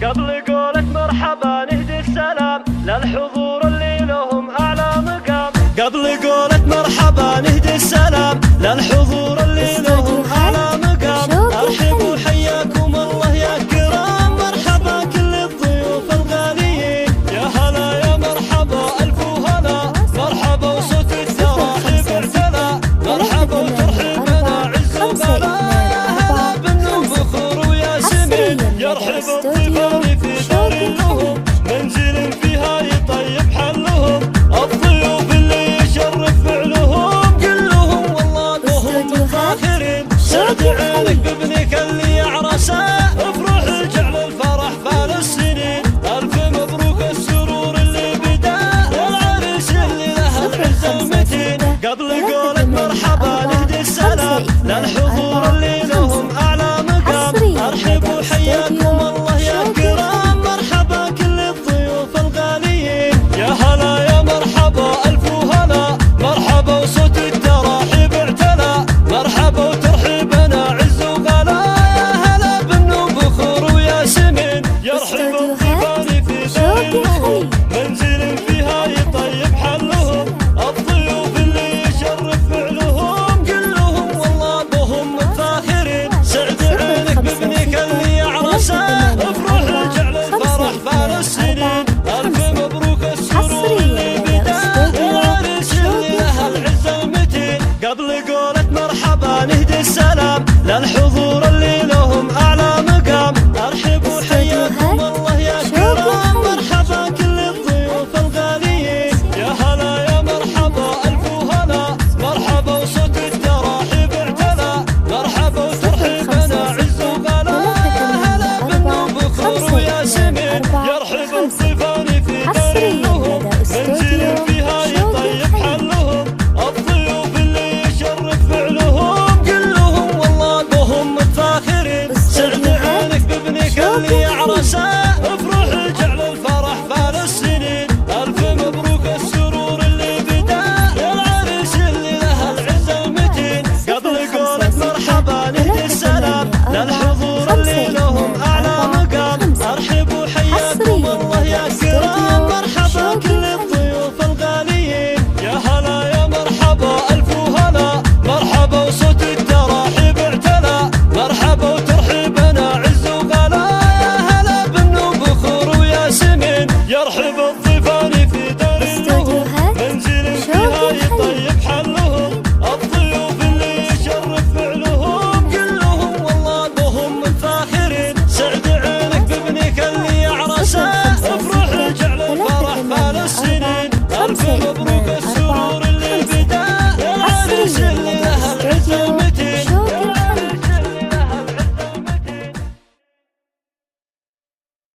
قبل قولك مرحبا نهدي السلام للحضور اللي لهم أعلى مقام. قبل قولك مرحبا نهدي السلام للحضور اللي لهم أعلى مقام. أرحبوا حياكم الله يا كرام، مرحبا كل الضيوف الغاليين. يا هلا يا مرحبا ألف هلا، مرحبا وصوت التراحيب ارتلى، مرحبا وترحيبنا عز وبلا. يا هلا بالنوم بخور وياسمين، يرحب الضيف